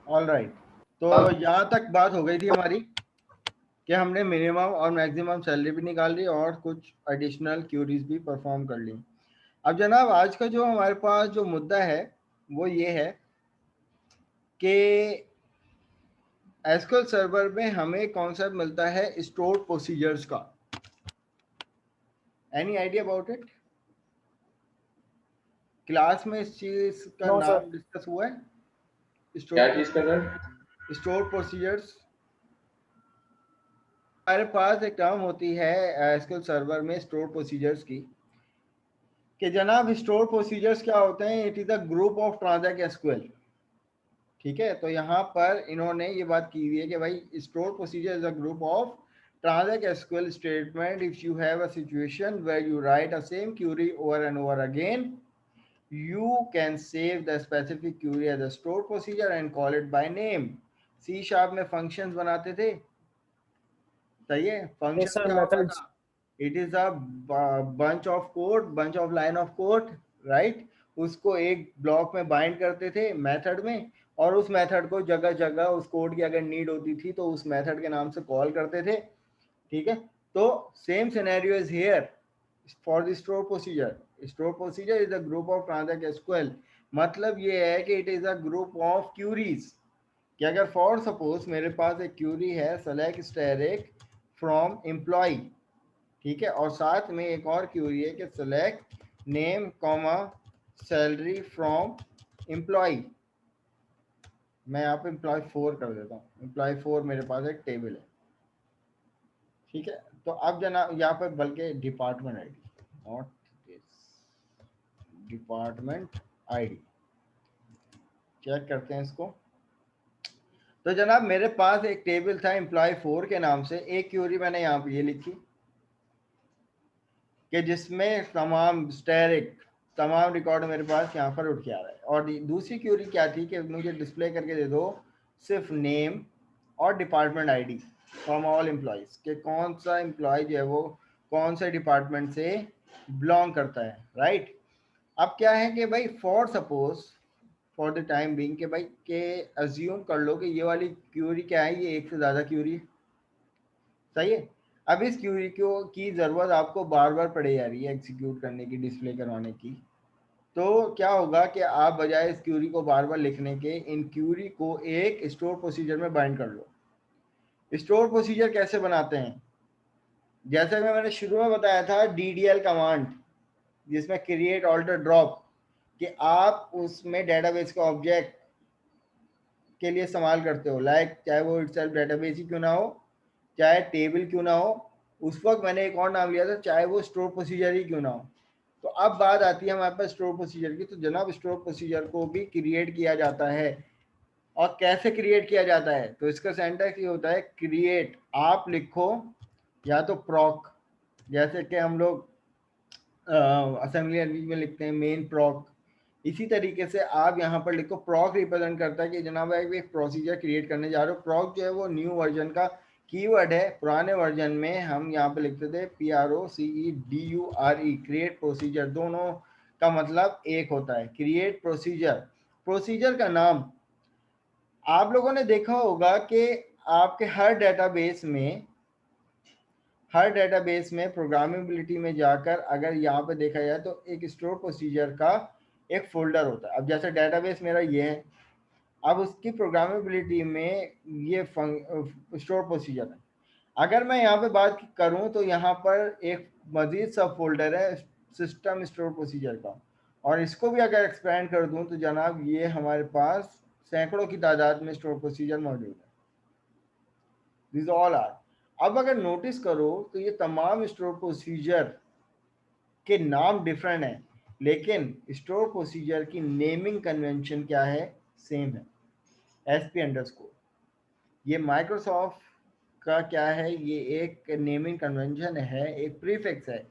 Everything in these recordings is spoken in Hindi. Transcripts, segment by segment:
ऑल राइट, तो यहाँ तक बात हो गई थी हमारी कि हमने मिनिमम और मैक्सिमम सैलरी भी निकाल ली और कुछ एडिशनल क्यूरीज भी परफॉर्म कर ली। अब जनाब आज का जो हमारे पास जो मुद्दा है वो ये है कि एसक्यूएल सर्वर में हमें कॉन्सेप्ट मिलता है स्टोर प्रोसीजर्स का। Any idea about it? Class में इस चीज का नो सर। नाम डिस्कस हुआ है? क्या स्टोर चीज कर रहे हैं? Procedure, store procedures. हमारे पास एक टर्म होती है एसक्यूएल सर्वर में स्टोर प्रोसीजर्स की, कि जनाब स्टोर प्रोसीजर्स क्या होते हैं? It is a group of transact SQL. ठीक है, तो यहाँ पर इन्होंने ये बात की हुई है कि भाई store procedure is a group of transact SQL statement if you have a situation where you write a same query over and over again, you can save the specific query as a stored procedure and call it by name। C sharp में फंक्शंस बनाते थे, सही है? यस फंक्शन सर, क्या होता मेथड्स। था? It is a bunch of code, bunch of line of code, right? उसको एक ब्लॉक में बाइंड करते थे मेथड में, और उस मेथड को जगह जगह उस कोड की अगर नीड होती थी तो उस मेथड के नाम से कॉल करते थे। ठीक है, तो same scenario is here for the store procedure. Store procedure is a group of transact SQL. मतलब ये है कि it is a group of queries, कि अगर फॉर सपोज मेरे पास एक क्यूरी है सेलेक्ट स्टैटिक फ्रॉम एम्प्लॉय, ठीक है, और साथ में एक और क्यूरी है कि select name comma salary from employ. मैं यहाँ पे एम्प्लॉय 4 कर देता हूँ, एम्प्लॉय 4 मेरे पास एक टेबल है। ठीक है, तो अब जनाब यहाँ पे बल्कि department ID, not this, department ID, check करते हैं इसको। तो जनाब मेरे पास एक टेबल था एम्प्लॉय 4 के नाम से, एक क्यूरी मैंने यहाँ पे ये लिखी कि जिसमें तमाम स्टैटिक तमाम रिकॉर्ड मेरे पास यहाँ पर उठ के आ रहा है, और दूसरी क्यूरी क्या थी कि मुझे डिस्प्ले करके दे दो सिर्फ नेम और department ID from all employees, कि कौन सा एम्प्लॉय जो है वो कौन से डिपार्टमेंट से बिलोंग करता है, राइट? अब क्या है कि भाई for suppose for the time being के भाई के अज्यूम कर लो कि ये वाली क्यूरी क्या है, ये एक से ज़्यादा क्यूरी, सही है? अब इस क्यूरी को की ज़रूरत आपको बार बार पड़े जा रही है एग्जीक्यूट करने की, डिस्प्ले करवाने की। तो क्या होगा कि आप बजाय इस क्यूरी को बार बार लिखने के इन क्यूरी को एक स्टोर प्रोसीजर में बाइंड कर लो। स्टोर प्रोसीजर कैसे बनाते हैं? जैसे कि मैंने शुरू में बताया था DDL कमांड, जिसमें क्रिएट ऑल्टर ड्रॉप, कि आप उसमें डेटाबेस के ऑब्जेक्ट के लिए इस्तेमाल करते हो, लाइक चाहे वो इटसेल्फ डेटाबेस ही क्यों ना हो, चाहे टेबल क्यों ना हो। उस वक्त मैंने एक और नाम लिया था, चाहे वो स्टोर प्रोसीजर ही क्यों ना हो। तो अब बात आती है हमारे पास स्टोर प्रोसीजर की। तो जनाब स्टोर प्रोसीजर को भी क्रिएट किया जाता है, और कैसे क्रिएट किया जाता है? तो इसका सिंटैक्स ये होता है क्रिएट, आप लिखो या तो प्रॉक, जैसे कि हम लोग असेंबली लैंग्वेज में लिखते हैं मेन प्रॉक, इसी तरीके से आप यहाँ पर लिखो प्रॉक रिप्रेजेंट करता है कि जनाब एक प्रोसीजर क्रिएट करने जा रहे हो। प्रॉक जो है वो न्यू वर्जन का कीवर्ड है। पुराने वर्जन में हम यहाँ पे लिखते थे PROCEDURE, क्रिएट प्रोसीजर, दोनों का मतलब एक होता है, क्रिएट प्रोसीजर। प्रोसीजर का नाम आप लोगों ने देखा होगा कि आपके हर डेटाबेस में प्रोग्रामेबिलिटी में जाकर अगर यहाँ पे देखा जाए तो एक स्टोर प्रोसीजर का एक फोल्डर होता है। अब जैसे डेटाबेस मेरा ये है, अब उसकी प्रोग्रामेबिलिटी में ये स्टोर प्रोसीजर है। अगर मैं यहाँ पे बात करूँ तो यहाँ पर एक मजीद सब फोल्डर है सिस्टम स्टोर प्रोसीजर का, और इसको भी अगर एक्सपेंड कर दूँ तो जनाब ये हमारे पास सैकड़ों की तादाद में स्टोर प्रोसीजर मौजूद है। This all are. अब अगर नोटिस करो तो ये तमाम स्टोर प्रोसीजर के नाम डिफरेंट हैं, लेकिन स्टोर प्रोसीजर की नेमिंग कन्वेंशन क्या है? सेम है, SP अंडरस्कोर। ये माइक्रोसॉफ्ट का क्या है? ये एक नेमिंग कन्वेंशन है, एक प्रीफिक्स है।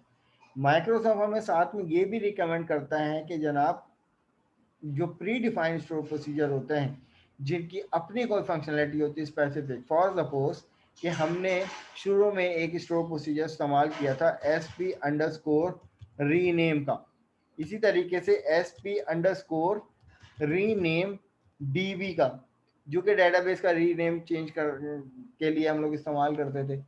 माइक्रोसॉफ्ट हमें साथ में ये भी रिकमेंड करता है कि जनाब जो प्री डिफाइंड स्टोर प्रोसीजर होते हैं जिनकी अपनी कोई फंक्शनलिटी होती है स्पेसिफिक, फॉर सपोज कि हमने शुरू में एक स्टोर प्रोसीजर इस्तेमाल किया था SP अंडरस्कोर रीनेम का, इसी तरीके से SP अंडरस्कोर रीनेम DB का, जो कि डेटाबेस का रीनेम चेंज कर के लिए हम लोग इस्तेमाल करते थे।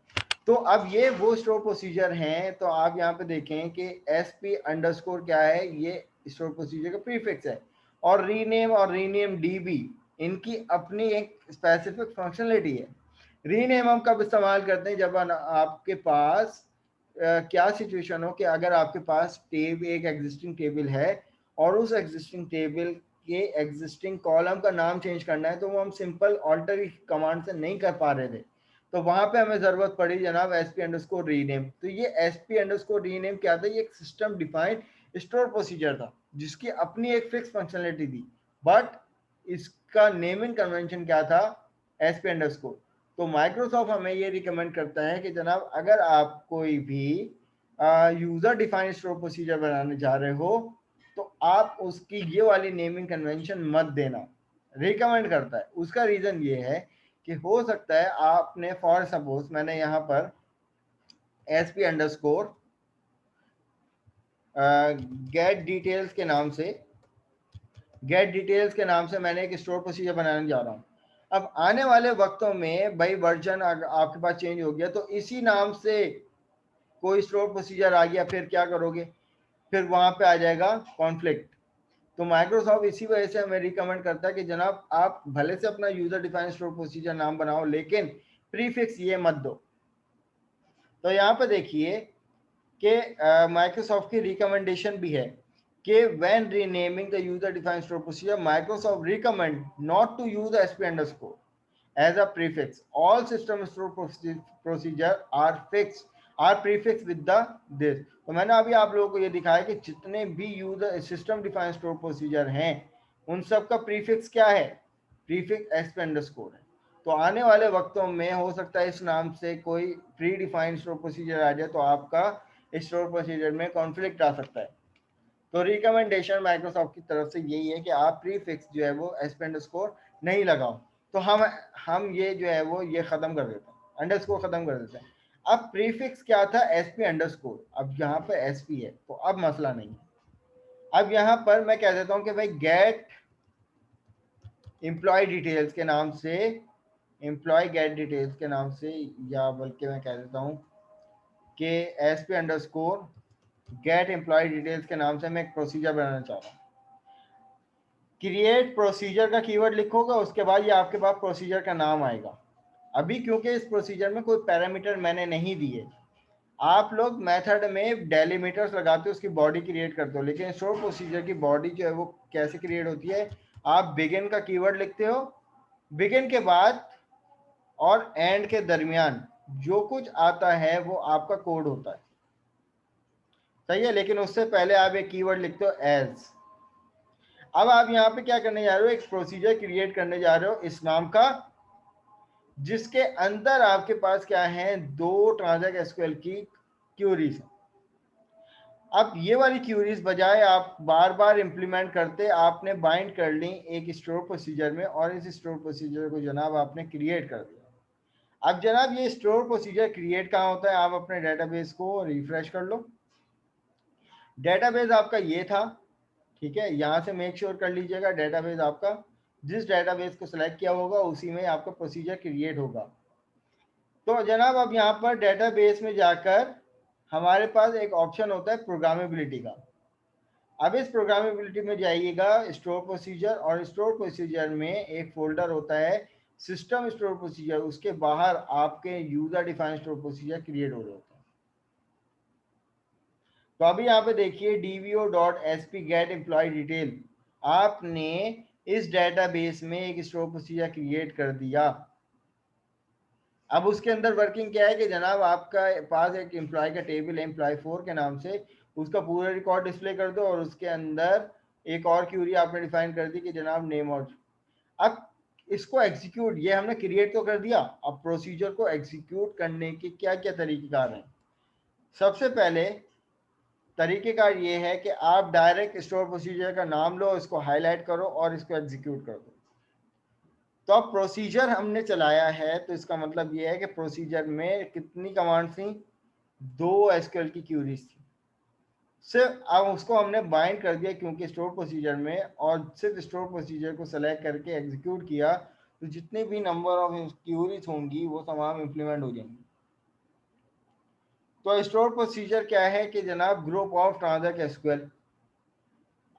तो अब ये वो स्टोर प्रोसीजर हैं। तो आप यहाँ पे देखें कि sp अंडरस्कोर क्या है, ये स्टोर प्रोसीजर का प्रीफिक्स है। और रीनेम db इनकी अपनी एक स्पेसिफिक फंक्शनलिटी है। रीनेम हम कब इस्तेमाल करते हैं, जब आपके पास क्या सिचुएशन हो कि अगर आपके पास एक एग्जिस्टिंग टेबल है और उस एग्जिस्टिंग टेबल के एग्जिस्टिंग कॉलम का नाम चेंज करना है, तो वो हम सिंपल ऑल्टर कमांड से नहीं कर पा रहे थे, तो वहां पे हमें जरूरत पड़ी जनाब sp अंडरस्कोर रीनेम। तो ये sp अंडरस्कोर रीनेम क्या था, ये एक सिस्टम डिफाइंड स्टोर प्रोसीजर था जिसकी अपनी एक फिक्स फंक्शनलिटी थी, बट इसका नेमिंग कन्वेंशन क्या था, sp अंडरस्कोर। तो माइक्रोसॉफ्ट हमें ये रिकमेंड करता है कि जनाब अगर आप कोई भी यूजर डिफाइंड स्टोर प्रोसीजर बनाने जा रहे हो तो आप उसकी ये वाली नेमिंग कन्वेंशन मत देना, रिकमेंड करता है। उसका रीजन ये है कि हो सकता है आपने फॉर सपोज मैंने यहाँ पर sp अंडरस्कोर गेट डिटेल्स के नाम से मैंने एक स्टोर प्रोसीजर बनाने जा रहा हूँ। अब आने वाले वक्तों में भाई वर्जन आपके पास चेंज हो गया, तो इसी नाम से कोई स्टोर प्रोसीजर आ गया, फिर क्या करोगे, फिर वहां पे आ जाएगा कॉन्फ्लिक्ट। तो माइक्रोसॉफ्ट इसी वजह से हमें रिकमेंड करता है कि जनाब आप भले से अपना यूजर डिफाइंड स्टोर प्रोसीजर नाम बनाओ, लेकिन प्रीफिक्स ये मत दो। तो यहाँ पे देखिए कि माइक्रोसॉफ्ट की रिकमेंडेशन भी है कि when renaming the user defined store procedure Microsoft recommend not to use sp underscore as a prefix. All system store procedure are prefix with the this. तो मैंने अभी आप लोगों को ये दिखाया कि जितने भी user system defined store procedure हैं उन सब का प्रीफिक्स क्या है, प्रीफिक्स sp अंडरस्कोर है। तो आने वाले वक्तों में हो सकता है इस नाम से कोई प्री डिफाइंड स्टोर प्रोसीजर आ जाए तो आपका स्टोर प्रोसीजर में कॉन्फ्लिक्ट आ सकता है। तो रिकमेंडेशन माइक्रोसॉफ्ट की तरफ से यही है कि आप प्रीफिक्स जो है वो sp अंडरस्कोर नहीं लगाओ। तो हम ये जो है वो ये खत्म कर देते हैं, अंडरस्कोर खत्म कर देते हैं। अब प्रीफिक्स क्या था, sp अंडरस्कोर। अब यहाँ पे sp है तो अब मसला नहीं है। अब यहाँ पर मैं कह देता हूँ कि भाई गेट एम्प्लॉय डिटेल्स के नाम से, एम्प्लॉय गेट डिटेल्स के नाम से, या बल्कि मैं कह देता हूँ कि sp underscore get employ details के नाम से मैं एक प्रोसीजर बनाना चाह रहा हूँ। क्रिएट प्रोसीजर का कीवर्ड लिखोगे, उसके बाद ये आपके पास प्रोसीजर का नाम आएगा। अभी क्योंकि इस प्रोसीजर में कोई पैरामीटर मैंने नहीं दिए, आप लोग मेथड में डेलीमीटर्स लगाते हो, उसकी बॉडी क्रिएट करते हो, लेकिन स्टोर प्रोसीजर की बॉडी जो है वो कैसे क्रिएट होती है, आप बिगिन का कीवर्ड लिखते हो, बिगिन के बाद और एंड के दरमियान जो कुछ आता है वो आपका कोड होता है, सही है। लेकिन उससे पहले आप एक कीवर्ड लिखते हो एज। अब आप यहाँ पे क्या करने जा रहे हो, एक प्रोसीजर क्रिएट करने जा रहे हो इस नाम का, जिसके अंदर आपके पास क्या है, दो ट्रांजैक्ट एसक्यूएल की क्यूरीज है। अब ये वाली क्यूरीज बजाय आप बार बार इंप्लीमेंट करते, आपने बाइंड कर ली एक स्टोर प्रोसीजर में, और इस स्टोर प्रोसीजर को जनाब आपने क्रिएट कर दिया। अब जनाब ये स्टोर प्रोसीजर क्रिएट कहाँ होता है, आप अपने डेटाबेस को रिफ्रेश कर लो। डेटाबेस आपका ये था, ठीक है, यहाँ से मेक श्योर कर लीजिएगा डेटाबेस आपका जिस डेटाबेस को सिलेक्ट किया होगा उसी में आपका प्रोसीजर क्रिएट होगा। तो जनाब अब यहाँ पर डेटाबेस में जाकर हमारे पास एक ऑप्शन होता है प्रोग्रामेबिलिटी का। अब इस प्रोग्रामेबिलिटी में जाइएगा, स्टोर प्रोसीजर, और स्टोर प्रोसीजर में एक फोल्डर होता है सिस्टम स्टोर प्रोसीजर, उसके बाहर आपके user defined store procedure create हो रहे होते हैं। तो अभी यहाँ पे देखिए dvo.sp गेट एम्प्लॉय डिटेल, आपने इस डेटाबेस में एक स्टोर प्रोसीजर क्रिएट कर दिया। अब उसके अंदर वर्किंग क्या है कि जनाब आपका पास एक एम्प्लॉय का टेबल है एम्प्लॉय 4 के नाम से, उसका पूरा रिकॉर्ड डिस्प्ले कर दो, और उसके अंदर एक और क्यूरी आपने डिफाइन कर दी कि जनाब नेम। और अब इसको एग्जीक्यूट, ये हमने क्रिएट तो कर दिया, अब प्रोसीजर को एग्जीक्यूट करने के क्या क्या तरीकेकार हैं। सबसे पहले तरीकेकार ये है कि आप डायरेक्ट स्टोर प्रोसीजर का नाम लो, इसको हाईलाइट करो और इसको एग्जीक्यूट कर दो। तो अब प्रोसीजर हमने चलाया है, तो इसका मतलब ये है कि प्रोसीजर में कितनी कमांड थी, दो एसक्यूएल की क्यूरीज थी। सिर्फ अब उसको हमने बाइंड कर दिया क्योंकि स्टोर प्रोसीजर में, और सिर्फ स्टोर प्रोसीजर को सेलेक्ट करके एग्जीक्यूट किया, तो जितने भी नंबर ऑफ क्यूरीज होंगी वो तमाम इम्प्लीमेंट हो जाएंगी। तो स्टोर प्रोसीजर क्या है कि जनाब ग्रुप ऑफ ट्रांजैक्ट एसक्यूएल।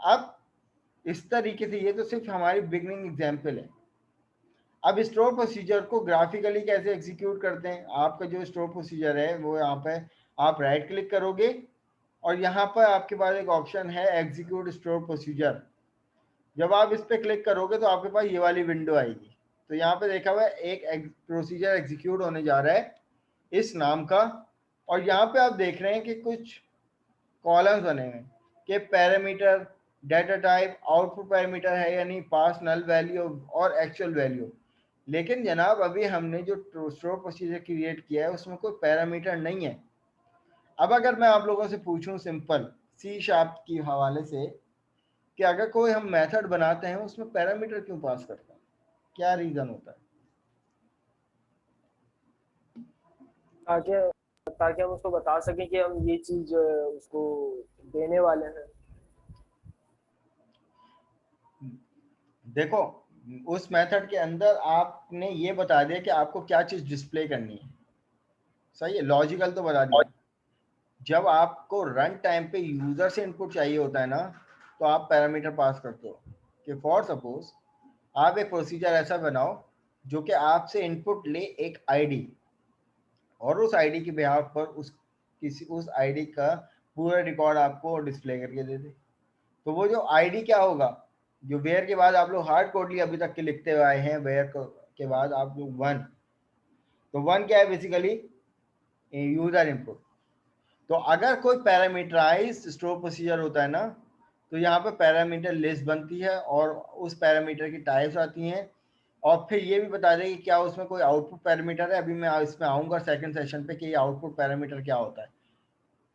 अब इस तरीके से, ये तो सिर्फ हमारी बिगनिंग एग्जांपल है। अब स्टोर प्रोसीजर को ग्राफिकली कैसे एग्जीक्यूट करते हैं? आपका जो स्टोर प्रोसीजर है वो यहाँ पे आप राइट क्लिक करोगे और यहाँ पर आपके पास एक ऑप्शन है एग्जीक्यूट स्टोर प्रोसीजर। जब आप इस पर क्लिक करोगे तो आपके पास ये वाली विंडो आएगी। तो यहाँ पे देखा हुआ है एक प्रोसीजर एग्जीक्यूट होने जा रहा है इस नाम का, और यहाँ पे आप देख रहे हैं कि कुछ कॉलम्स बने हुए हैं कि parameter, data type, output parameter है यानी पास नल वैल्यू और एक्चुअल वैल्यू। लेकिन जनाब अभी हमने जो स्टोर प्रोसीजर क्रिएट किया है उसमें कोई पैरामीटर नहीं है। अब अगर मैं आप लोगों से पूछूं सिंपल सी शार्प की हवाले से कि अगर कोई हम मेथड बनाते हैं उसमें पैरामीटर क्यों पास करते हैं, क्या रीजन होता है? ताकि ताकि हम उसको बता सकें कि हम ये चीज उसको देने वाले हैं। देखो, उस मेथड के अंदर आपने ये बता दिया कि आपको क्या चीज डिस्प्ले करनी है, सही है, लॉजिकल तो बता दिया। जब आपको रन टाइम पे यूजर से इनपुट चाहिए होता है ना, तो आप पैरामीटर पास करते हो कि फॉर सपोज आप एक प्रोसीजर ऐसा बनाओ जो कि आपसे इनपुट ले एक आईडी, और उस आईडी के बिहाफ पर उस आईडी का पूरा रिकॉर्ड आपको डिस्प्ले करके दे दे। तो वो जो आईडी क्या होगा, जो वेयर के बाद आप लोग हार्ड कोडली अभी तक के लिखते हुए आए हैं, वेयर के बाद आप लोग वन, तो वन क्या है बेसिकली? User input. तो अगर कोई पैरामीटराइज स्टोर प्रोसीजर होता है ना, तो यहाँ पे पैरामीटर लिस्ट बनती है और उस पैरामीटर की टाइप्स आती हैं, और फिर ये भी बता दें कि क्या उसमें कोई आउटपुट पैरामीटर है। अभी मैं इसमें आऊँगा सेकंड सेशन पे कि ये आउटपुट पैरामीटर क्या होता है।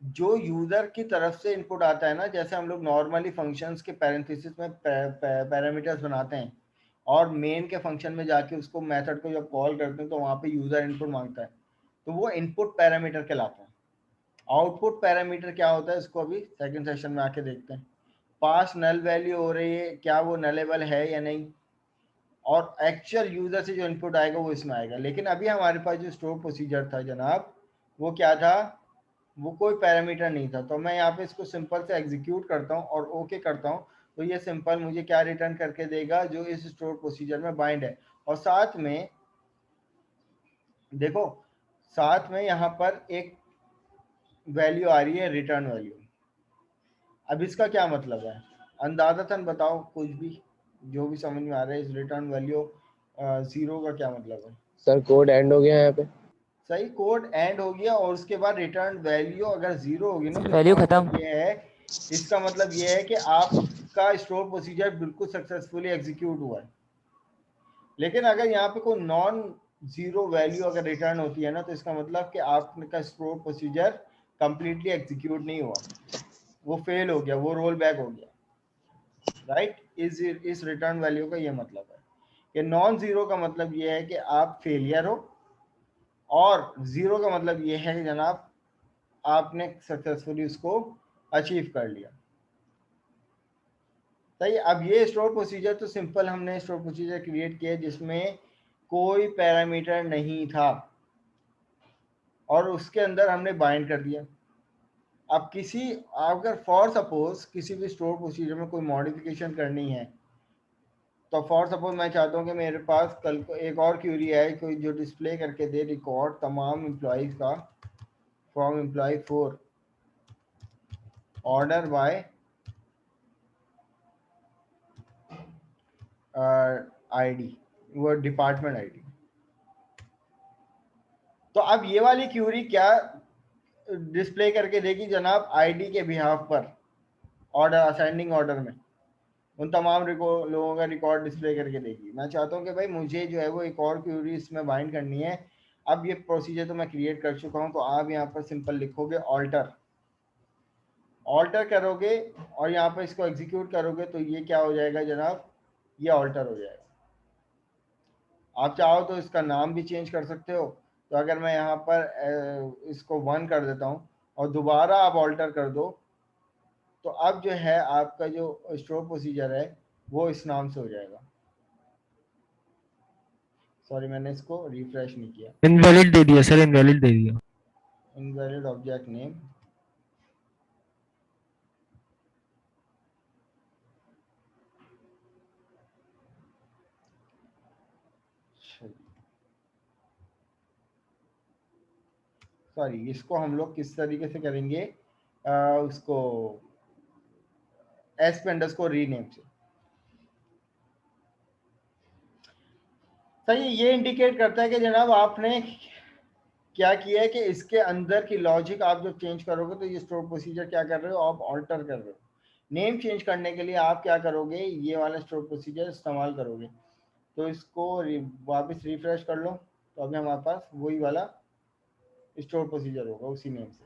जो यूजर की तरफ से इनपुट आता है ना, जैसे हम लोग नॉर्मली फंक्शंस के पैरेंथेसिस में पैरामीटर्स बनाते हैं और मेन के फंक्शन में जाके उसको मेथड को जब कॉल करते हैं तो वहाँ पे यूजर इनपुट मांगता है, तो वो इनपुट पैरामीटर कहलाता है। आउटपुट पैरामीटर क्या होता है इसको अभी सेकंड सेशन में आके देखते हैं। पास नल वैल्यू हो रही है, क्या वो नलेबल है या नहीं, और एक्चुअल यूजर से जो इनपुट आएगा वो इसमें आएगा। लेकिन अभी हमारे पास जो स्टोर प्रोसीजर था जनाब, वो क्या था? वो कोई पैरामीटर नहीं था। तो मैं यहाँ पे इसको सिंपल से एग्जीक्यूट करता हूँ और ओके करता हूँ, तो ये सिंपल मुझे क्या रिटर्न करके देगा? जो इस स्टोर प्रोसीजर में बाइंड है। और साथ में देखो, साथ में यहाँ पर एक वैल्यू आ रही है, रिटर्न वैल्यू। अब इसका क्या मतलब है? अंदाजतन बताओ, कुछ भी जो भी समझ में आ रहा है। इस रिटर्न वैल्यू जीरो का क्या मतलब है? सर कोड एंड हो गया यहाँ पे। सही, कोड एंड हो गया और उसके बाद रिटर्न वैल्यू अगर जीरो होगी ना, तो वैल्यू इसका मतलब खत्म। ये है, इसका मतलब ये है कि आपका स्टोर प्रोसीजर बिल्कुल सक्सेसफुली एग्जीक्यूट हुआ है। लेकिन अगर यहाँ पे कोई नॉन जीरो वैल्यू अगर रिटर्न होती है ना, तो इसका मतलब कि आपका स्टोर प्रोसीजर कंप्लीटली एग्जीक्यूट नहीं हुआ, वो फेल हो गया, वो रोल बैक हो गया। राइट, इस रिटर्न वैल्यू का ये मतलब है कि नॉन जीरो का मतलब ये है कि आप फेलियर हो, और जीरो का मतलब ये है कि जनाब आपने सक्सेसफुली उसको अचीव कर लिया। सही। अब ये स्टोर प्रोसीजर तो सिंपल हमने स्टोर प्रोसीजर क्रिएट किया जिसमें कोई पैरामीटर नहीं था और उसके अंदर हमने बाइंड कर दिया। अब अगर फॉर सपोज किसी भी स्टोर प्रोसीजर में कोई मॉडिफिकेशन करनी है, तो फॉर सपोज मैं चाहता हूँ कि मेरे पास कल को एक और क्यूरी है कोई जो डिस्प्ले करके दे रिकॉर्ड तमाम एम्प्लॉयज़ का from employ 4 order by ID, वो डिपार्टमेंट आईडी। तो अब ये वाली क्यूरी क्या डिस्प्ले करके देगी जनाब? आईडी के बिहाफ पर ऑर्डर, असेंडिंग ऑर्डर में उन तमाम लोगों का रिकॉर्ड डिस्प्ले करके देगी। मैं चाहता हूँ कि भाई मुझे जो है वो एक और क्यूरी इसमें बाइंड करनी है। अब ये प्रोसीजर तो मैं क्रिएट कर चुका हूँ, तो आप यहाँ पर सिंपल लिखोगे ऑल्टर, ऑल्टर करोगे और यहाँ पर इसको एग्जीक्यूट करोगे, तो ये क्या हो जाएगा जनाब? ये ऑल्टर हो जाएगा। आप चाहो तो इसका नाम भी चेंज कर सकते हो। तो अगर मैं यहाँ पर इसको 1 कर देता हूँ और दोबारा आप ऑल्टर कर दो, तो अब जो है आपका जो स्टोर प्रोसीजर है वो इस नाम से हो जाएगा। सॉरी मैंने इसको रिफ्रेश नहीं किया। इनवैलिड दे दिया सर, इनवैलिड दे दिया। इनवैलिड ऑब्जेक्ट नेम, सॉरी इसको हम लोग किस तरीके से करेंगे, उसको एसपी अंडरस्कोर रीनेम से। सही, ये इंडिकेट करता है कि जनाब आपने क्या किया है कि इसके अंदर की लॉजिक आप जब चेंज करोगे तो ये स्टोर प्रोसीजर क्या कर रहे हो, आप ऑल्टर कर रहे हो। नेम चेंज करने के लिए आप क्या करोगे, ये वाला स्टोर प्रोसीजर इस्तेमाल करोगे। तो इसको वापस रिफ्रेश कर लो, तो अभी हमारे पास वही वाला स्टोर प्रोसीजर होगा उसी नेम से।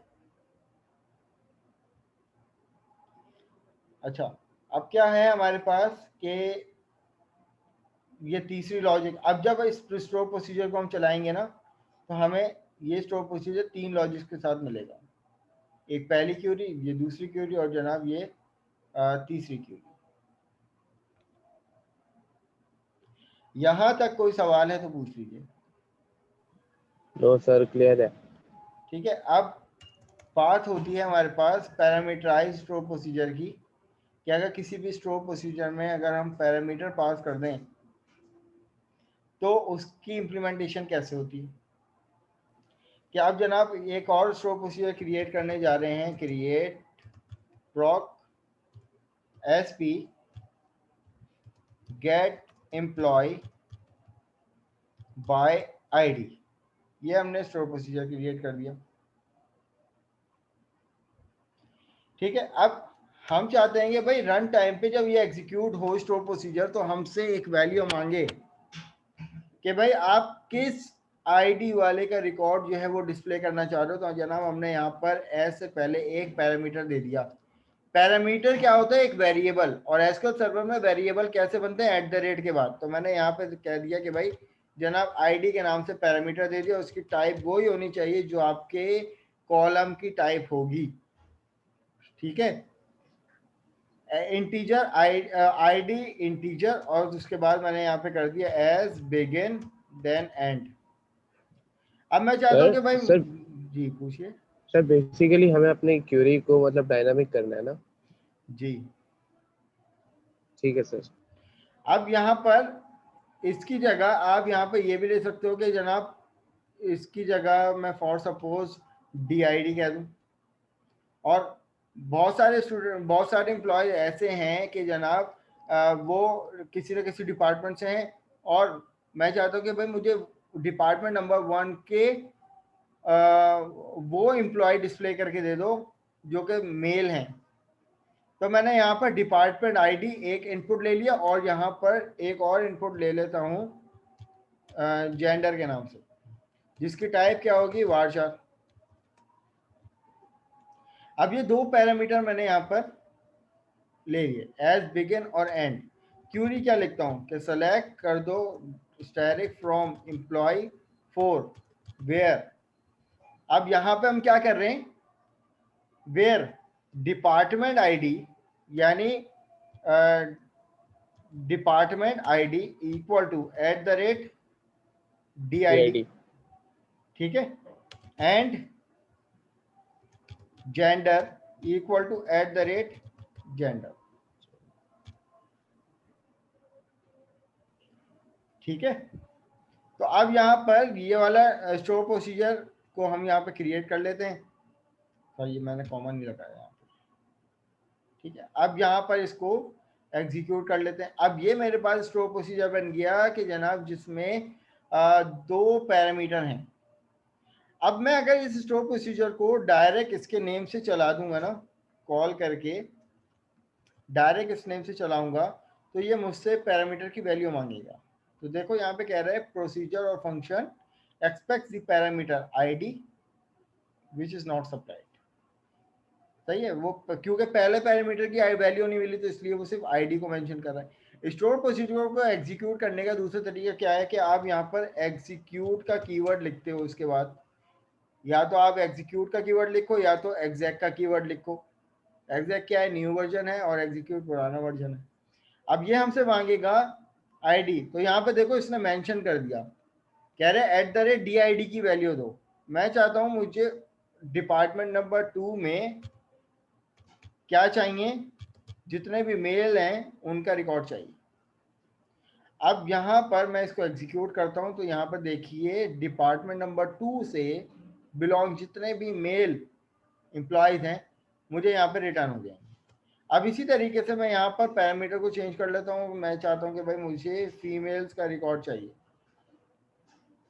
अच्छा, अब क्या है हमारे पास कि ये तीसरी लॉजिक, अब जब इस स्टोर प्रोसीजर को हम चलाएंगे ना, तो हमें ये स्टोर प्रोसीजर 3 लॉजिक्स के साथ मिलेगा। एक पहली क्यूरी, ये दूसरी क्यूरी, और जनाब ये तीसरी क्यूरी। यहां तक कोई सवाल है तो पूछ लीजिए। नो सर, क्लियर है। ठीक है, अब बात होती है हमारे पास पैरामीटराइज स्टोर प्रोसीजर की, कि अगर किसी भी स्टोर प्रोसीजर में अगर हम पैरामीटर पास कर दें तो उसकी इम्प्लीमेंटेशन कैसे होती है। कि आप जनाब एक और स्टोर प्रोसीजर क्रिएट करने जा रहे हैं, create proc sp get employee by id, ये हमने स्टोर प्रोसीजर क्रिएट कर दिया। ठीक है, अब हम चाहते हैं कि भाई रन टाइम पे जब ये एग्जीक्यूट हो स्टोर प्रोसीजर, तो हमसे एक वैल्यू मांगे कि भाई आप किस आईडी वाले का रिकॉर्ड जो है वो डिस्प्ले करना चाह रहे हो। तो जनाब हमने यहाँ पर एस से पहले एक पैरामीटर दे दिया। पैरामीटर क्या होता है, एक वेरिएबल, और एसक्यूएल सर्वर में वेरिएबल कैसे बनते हैं, एट द रेट के बाद। तो मैंने यहाँ पे कह दिया कि भाई जनाब आईडी के नाम से पैरामीटर दे दिया, उसकी टाइप वही होनी चाहिए जो आपके कॉलम की टाइप होगी। ठीक है, इंटीजर आईडी इंटीजर, और उसके बाद मैंने यहाँ पे कर दिया एज बिगिन देन एंड। अब मैं चाहता हूँ कि भाई सर जी पूछिए। सर, बेसिकली हमें अपनी क्यूरी को मतलब डायनामिक करना है ना। जी ठीक है सर। अब यहाँ पर इसकी जगह आप यहाँ पे ये भी ले सकते हो कि जनाब इसकी जगह मैं फॉर सपोज DID कह दूं। और बहुत सारे स्टूडेंट, बहुत सारे एम्प्लॉय ऐसे हैं कि जनाब वो किसी न किसी डिपार्टमेंट से हैं, और मैं चाहता हूँ कि भाई मुझे डिपार्टमेंट नंबर 1 के वो एम्प्लॉय डिस्प्ले करके दे दो जो कि मेल हैं। तो मैंने यहाँ पर डिपार्टमेंट आईडी एक इनपुट ले लिया, और यहाँ पर एक और इनपुट ले लेता हूँ जेंडर के नाम से, जिसकी टाइप क्या होगी, वारशार। अब ये दो पैरामीटर मैंने यहाँ पर ले लिए, एज बिगिन और एंड। क्यूरी क्या लिखता हूँ कि सेलेक्ट कर दो स्टैटिक फ्रॉम एम्प्लॉय 4 वेयर। अब यहाँ पे हम क्या कर रहे हैं, वेयर डिपार्टमेंट आईडी, यानी department ID equal to at the rate DID। ठीक है, and gender equal to at the rate gender. ठीक है, तो अब यहाँ पर ये वाला स्टोर प्रोसीजर को हम यहाँ पे क्रिएट कर लेते हैं। तो ये मैंने कॉमन नहीं लगाया यहाँ पे। ठीक है, अब यहाँ पर इसको एग्जीक्यूट कर लेते हैं। अब ये मेरे पास स्टोर प्रोसीजर बन गया कि जनाब जिसमें दो पैरामीटर हैं। अब मैं अगर इस स्टोर प्रोसीजर को डायरेक्ट इसके नेम से चला दूंगा ना, कॉल करके डायरेक्ट इस नेम से चलाऊंगा, तो ये मुझसे पैरामीटर की वैल्यू मांगेगा। तो देखो यहाँ पे कह रहा है प्रोसीजर और function expect the parameter ID which is not supplied. सही है, वो क्योंकि पहले पैरामीटर की वैल्यू नहीं मिली, तो इसलिए वो सिर्फ आईडी को मेंशन कर रहा है। स्टोर प्रोसीजर को एग्जीक्यूट करने का दूसरा तरीका क्या है कि आप यहाँ पर एग्जीक्यूट का कीवर्ड लिखते हो, उसके बाद या तो आप एग्जीक्यूट का कीवर्ड लिखो या तो एग्जैक का कीवर्ड लिखो। एग्जैक क्या है, न्यू वर्जन है, और एग्जीक्यूट पुराना वर्जन है। अब ये हमसे मांगेगा आईडी, तो यहाँ पे देखो इसने मेंशन कर दिया कह रहे @DID की वैल्यू दो। मैं चाहता हूं मुझे डिपार्टमेंट नंबर 2 में क्या चाहिए, जितने भी मेल हैं उनका रिकॉर्ड चाहिए। अब यहाँ पर मैं इसको एग्जीक्यूट करता हूँ तो यहाँ पर देखिए डिपार्टमेंट नंबर 2 से बिलोंग जितने भी मेल एम्प्लॉयज हैं मुझे यहाँ पर रिटर्न हो जाएंगे। अब इसी तरीके से मैं यहाँ पर पैरामीटर को चेंज कर लेता हूँ। मैं चाहता हूँ कि भाई मुझे फीमेल्स का रिकॉर्ड चाहिए,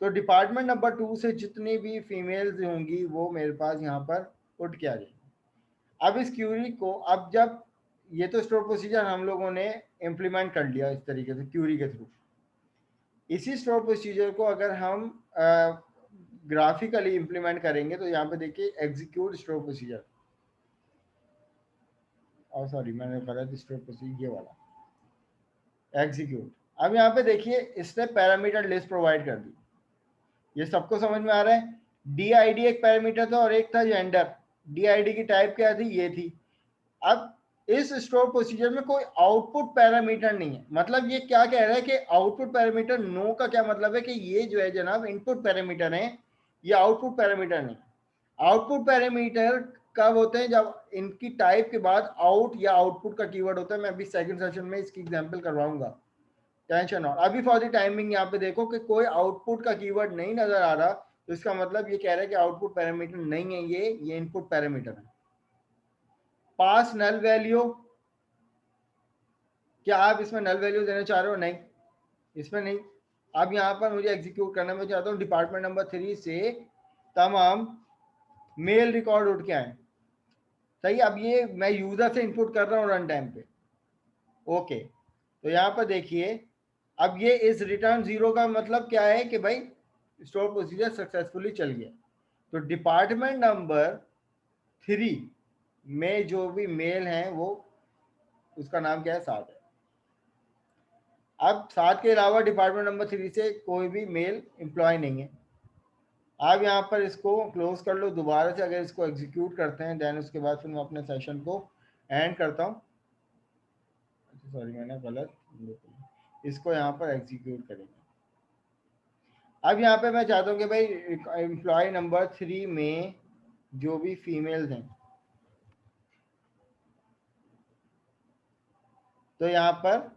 तो डिपार्टमेंट नंबर 2 से जितनी भी फीमेल्स होंगी वो मेरे पास यहाँ पर पुट किया जाएगी। अब इस क्यूरी को, अब जब ये तो स्टोर प्रोसीजर हम लोगों ने इम्प्लीमेंट कर लिया इस तरीके से क्यूरी के थ्रू। इसी स्टोर प्रोसीजर को अगर हम ग्राफिकली इम्प्लीमेंट करेंगे तो यहाँ पे देखिए एग्जीक्यूट स्टोर प्रोसीजर, और सॉरी मैंने गलत स्टोर प्रोसीजर ये वाला एग्जीक्यूट। अब यहाँ पे देखिए इसने पैरामीटर लिस्ट प्रोवाइड कर दी। ये सबको समझ में आ रहा है? DID एक पैरामीटर था और एक था जेंडर। DID की टाइप क्या थी? ये थी। अब इस स्टोर प्रोसीजर में कोई आउटपुट पैरामीटर नहीं है। मतलब ये क्या कह रहा है कि आउटपुट पैरामीटर नो का क्या मतलब है कि ये जो है जनाब इनपुट पैरामीटर है, ये आउटपुट पैरामीटर नहीं। आउटपुट पैरामीटर कब होते हैं? जब इनकी टाइप के बाद आउट या आउटपुट का कीवर्ड होता है। मैं अभी सेकंड सेशन में इसकी एग्जांपल करवाऊंगा, टेंशन और। अभी फॉर द टाइमिंग यहाँ पे देखो कि कोई आउटपुट का कीवर्ड नहीं नजर आ रहा, तो इसका मतलब ये कह रहा है कि आउटपुट पैरामीटर नहीं है, ये इनपुट पैरामीटर है। पास नल वैल्यू, क्या आप इसमें नल वैल्यू देना चाह रहे हो? नहीं, इसमें नहीं। अब यहाँ पर मुझे एग्जीक्यूट करना, मैं चाहता हूँ डिपार्टमेंट नंबर 3 से तमाम मेल रिकॉर्ड उठ के आए। सही, अब ये मैं यूजर से इनपुट कर रहा हूँ रन टाइम पे। ओके, तो यहाँ पर देखिए अब ये इस रिटर्न 0 का मतलब क्या है कि भाई स्टोर प्रोसीजर सक्सेसफुली चल गया। तो डिपार्टमेंट नंबर 3 में जो भी मेल हैं वो, उसका नाम क्या है? 7 है। अब 7 के अलावा डिपार्टमेंट नंबर 3 से कोई भी मेल एम्प्लॉय नहीं है। आप यहाँ पर इसको क्लोज कर लो। दोबारा से अगर इसको एग्जीक्यूट करते हैं देन उसके बाद फिर मैं अपने सेशन को एंड करता हूँ। सॉरी मैंने गलत, इसको यहाँ पर एग्जीक्यूट करेंगे। अब यहाँ पे मैं चाहता हूँ कि भाई एम्प्लॉय नंबर 3 में जो भी फीमेल्स हैं, तो यहाँ पर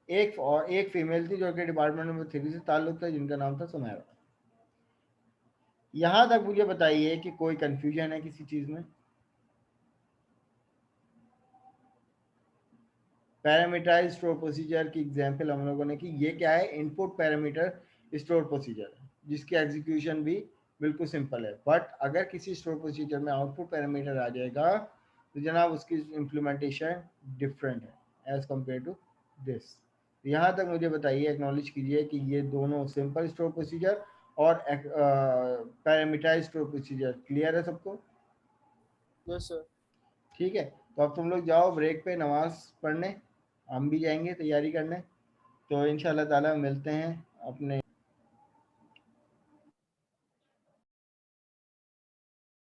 एक फीमेल थी जो कि डिपार्टमेंट नंबर 3 से ताल्लुक था, जिनका नाम था सुमेरा। यहाँ तक मुझे बताइए कि कोई कंफ्यूजन है किसी चीज में? पैरामीटराइज स्टोर प्रोसीजर की एग्जांपल हम लोगों ने की। ये क्या है? इनपुट पैरामीटर स्टोर प्रोसीजर है, जिसकी एग्जीक्यूशन भी बिल्कुल सिंपल है। बट अगर किसी स्टोर प्रोसीजर में आउटपुट पैरामीटर आ जाएगा तो जनाब उसकी इम्प्लीमेंटेशन डिफरेंट है एज कम्पेयर टू दिस। यहाँ तक मुझे बताइए, एक्नॉलेज कीजिए कि ये दोनों सिंपल स्टोर प्रोसीजर और पैरामीटराइज स्टोर प्रोसीजर क्लियर है सबको? Yes sir. ठीक है, तो अब तुम लोग जाओ ब्रेक पे नमाज पढ़ने, हम भी जाएंगे तैयारी करने। तो इंशाल्लाह ताला मिलते हैं अपने